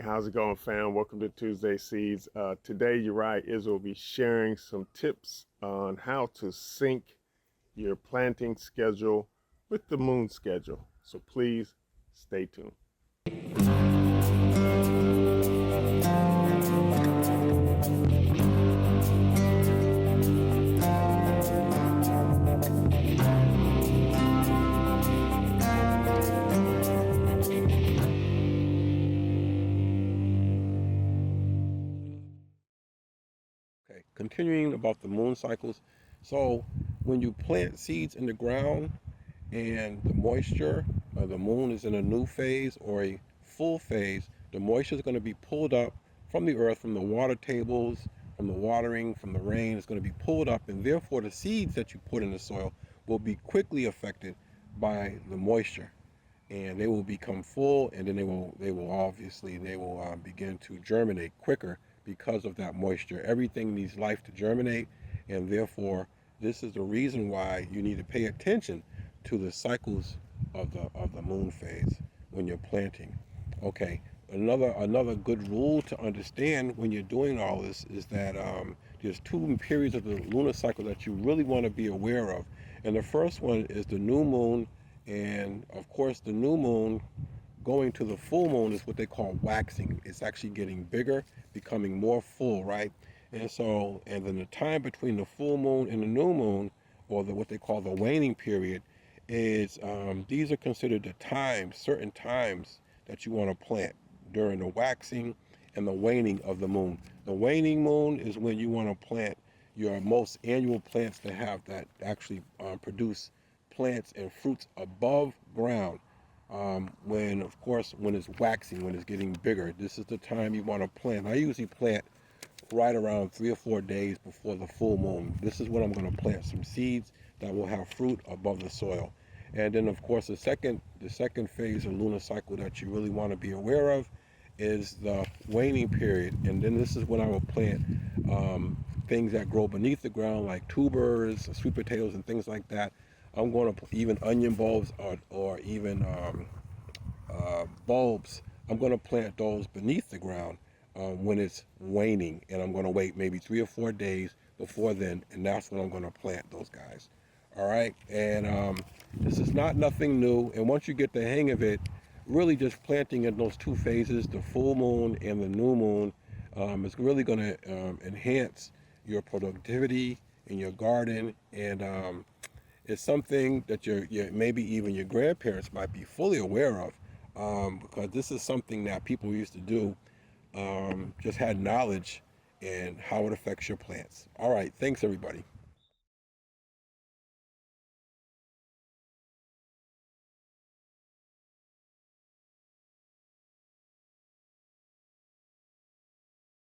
how's it going, fam? Welcome to Tuesday Seeds. Today, Uriah Israel will be sharing some tips on how to sync your planting schedule with the moon schedule. So please stay tuned. Okay, continuing about the moon cycles. So when you plant seeds in the ground and the moisture, the moon is in a new phase or a full phase, the moisture is going to be pulled up from the earth, from the water tables, from the watering, from the rain. It's going to be pulled up, and therefore the seeds that you put in the soil will be quickly affected by the moisture, and they will become full, and then they will begin to germinate quicker because of that moisture. Everything needs life to germinate, and therefore this is the reason why you need to pay attention to the cycles of the moon phase when you're planting. Okay, another good rule to understand when you're doing all this is that there's two periods of the lunar cycle that you really want to be aware of, and the first one is the new moon. And of course, the new moon going to the full moon is what they call waxing. It's actually getting bigger, becoming more full, right? And then the time between the full moon and the new moon, or what they call the waning period, is these are considered the times, certain times that you want to plant during the waxing and the waning of the moon. The waning moon is when you want to plant your most annual plants that actually produce plants and fruits above ground. When, of course, when it's waxing, when it's getting bigger, this is the time you want to plant. I usually plant right around 3 or 4 days before the full moon. This is when I'm going to plant some seeds that will have fruit above the soil. And then, of course, the second phase of lunar cycle that you really want to be aware of is the waning period. And then this is when I will plant things that grow beneath the ground, like tubers, sweet potatoes, and things like that. I'm going to even onion bulbs or even bulbs. I'm going to plant those beneath the ground when it's waning, and I'm going to wait maybe 3 or 4 days before then, and that's when I'm going to plant those guys. All right, and this is nothing new. And once you get the hang of it, really just planting in those two phases, the full moon and the new moon, is really going to enhance your productivity in your garden, and it's something that maybe even your grandparents might be fully aware of, because this is something that people used to do, just had knowledge and how it affects your plants. All right, thanks everybody.